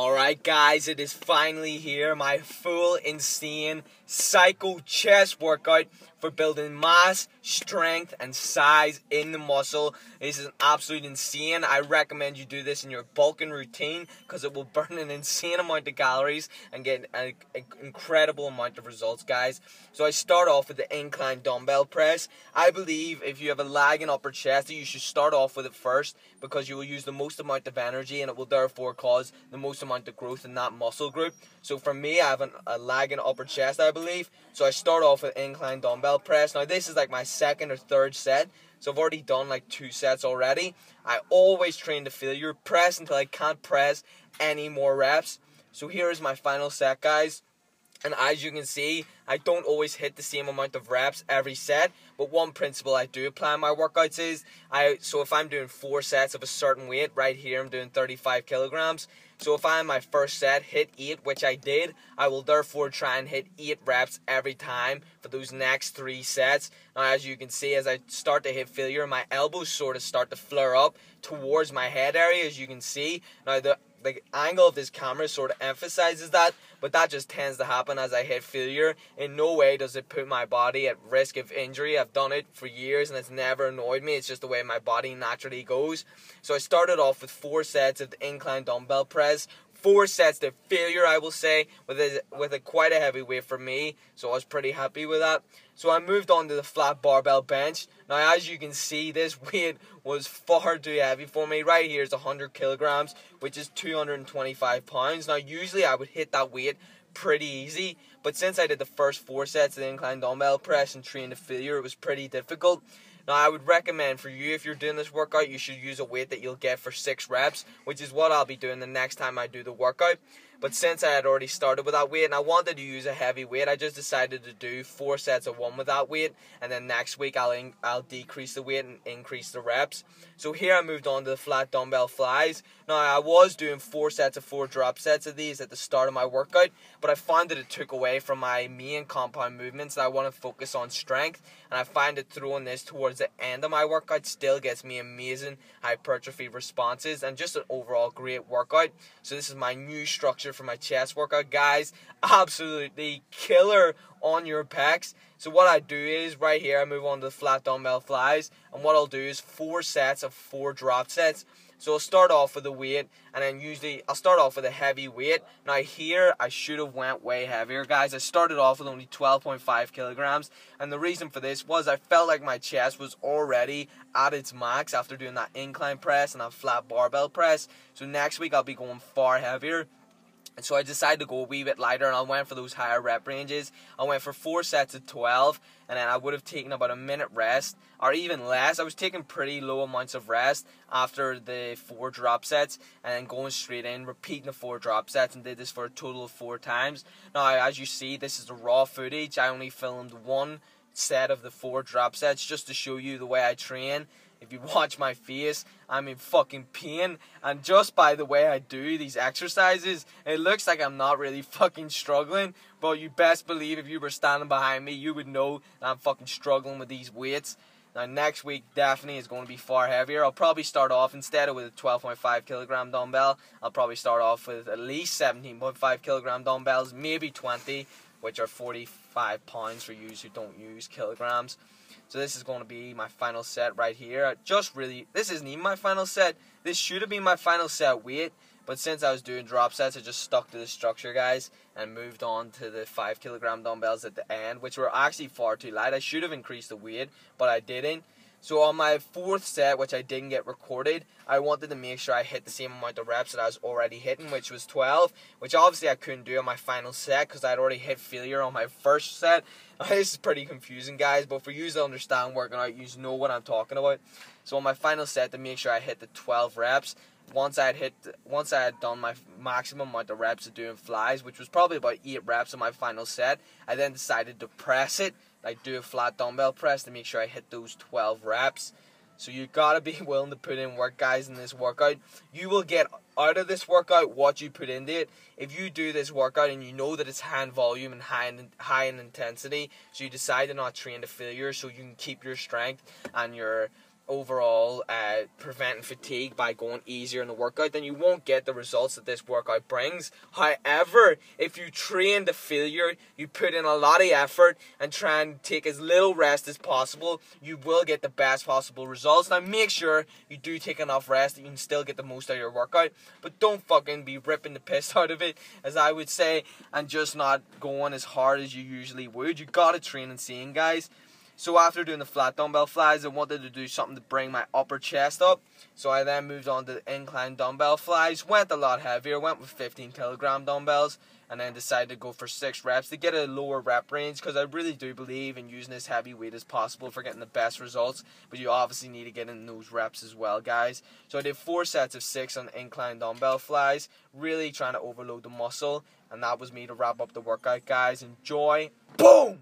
Alright guys, it is finally here, my full insane psycho chest workout for building mass, strength and size in the muscle. This is absolutely insane. I recommend you do this in your bulking routine because it will burn an insane amount of calories and get an incredible amount of results, guys. So I start off with the incline dumbbell press. I believe if you have a lagging upper chest, you should start off with it first because you will use the most amount of energy and it will therefore cause the most amount of growth in that muscle group. So for me, I have a lagging upper chest, I believe. So I start off with incline dumbbell press. Now this is like my second or third set. So I've already done like 2 sets already. I always train to failure, press until I can't press any more reps. So here is my final set, guys. And as you can see, I don't always hit the same amount of reps every set. But one principle I do apply in my workouts is, so if I'm doing 4 sets of a certain weight, right here I'm doing 35 kilograms. So if I in my first set hit 8, which I did, I will therefore try and hit 8 reps every time for those next 3 sets. Now as you can see, as I start to hit failure, my elbows sort of start to flare up towards my head area, as you can see. Now the angle of this camera sort of emphasizes that, but that just tends to happen as I hit failure. In no way does it put my body at risk of injury. I've done it for years and it's never annoyed me. It's just the way my body naturally goes. So I started off with 4 sets of the incline dumbbell press. 4 sets to failure, I will say, with a quite a heavy weight for me, so I was pretty happy with that. So I moved on to the flat barbell bench. Now as you can see, this weight was far too heavy for me. Right here is 100 kilograms, which is 225 pounds. Now usually I would hit that weight pretty easy, but since I did the first 4 sets of the incline dumbbell press and trained to failure, it was pretty difficult. Now I would recommend for you, if you're doing this workout, you should use a weight that you'll get for 6 reps, which is what I'll be doing the next time I do the workout. But since I had already started with that weight and I wanted to use a heavy weight, I just decided to do 4 sets of 1 with that weight, and then next week I'll decrease the weight and increase the reps. So here I moved on to the flat dumbbell flies. Now I was doing 4 sets of 4 drop sets of these at the start of my workout, but I found that it took away from my main compound movements and I want to focus on strength, and I find that throwing this towards the end of my workout still gets me amazing hypertrophy responses and just an overall great workout. So this is my new structure for my chest workout, guys. Absolutely killer on your pecs. So what I do is, right here I move on to the flat dumbbell flies, and what I'll do is 4 sets of 4 drop sets. So I'll start off with a weight, and then usually I'll start off with a heavy weight. Now here I should have went way heavier, guys. I started off with only 12.5 kilograms, and the reason for this was I felt like my chest was already at its max after doing that incline press and that flat barbell press. So next week I'll be going far heavier. And so I decided to go a wee bit lighter, and I went for those higher rep ranges. I went for 4 sets of 12, and then I would have taken about a minute rest, or even less. I was taking pretty low amounts of rest after the 4 drop sets, and then going straight in, repeating the 4 drop sets, and did this for a total of 4 times. Now, as you see, this is the raw footage. I only filmed 1 set of the 4 drop sets just to show you the way I train. If you watch my face, I'm in fucking pain, and just by the way I do these exercises, it looks like I'm not really fucking struggling, but you best believe if you were standing behind me, you would know that I'm fucking struggling with these weights. Now next week definitely is going to be far heavier. I'll probably start off, instead of with a 12.5 kilogram dumbbell, I'll probably start off with at least 17.5 kilogram dumbbells, maybe 20, which are 45 pounds for you who don't use kilograms. So this is going to be my final set right here. This isn't even my final set. This should have been my final set weight, but since I was doing drop sets, I just stuck to the structure, guys, and moved on to the 5 kilogram dumbbells at the end, which were actually far too light. I should have increased the weight, but I didn't. So on my 4th set, which I didn't get recorded, I wanted to make sure I hit the same amount of reps that I was already hitting, which was 12, which obviously I couldn't do on my final set because I'd already hit failure on my first set. This is pretty confusing, guys, but for you to understand working out, you know what I'm talking about. So on my final set, to make sure I hit the 12 reps, once I had done my maximum amount of reps of doing flies, which was probably about 8 reps on my final set, I then decided to press it. I do a flat dumbbell press to make sure I hit those 12 reps. So you gotta be willing to put in work, guys, in this workout. You will get out of this workout what you put into it. If you do this workout and you know that it's high in volume and high in intensity, so you decide to not train to failure so you can keep your strength and your overall preventing fatigue by going easier in the workout, then you won't get the results that this workout brings. However, if you train to failure, you put in a lot of effort and try and take as little rest as possible, you will get the best possible results. Now make sure you do take enough rest that you can still get the most out of your workout, but don't fucking be ripping the piss out of it, as I would say, and just not going as hard as you usually would. You gotta train insane, guys. So after doing the flat dumbbell flies, I wanted to do something to bring my upper chest up. So I then moved on to the incline dumbbell flies. Went a lot heavier, went with 15 kilogram dumbbells, and then decided to go for 6 reps to get a lower rep range, because I really do believe in using as heavy weight as possible for getting the best results. But you obviously need to get in those reps as well, guys. So I did 4 sets of 6 on incline dumbbell flies, really trying to overload the muscle. And that was me to wrap up the workout, guys. Enjoy. Boom!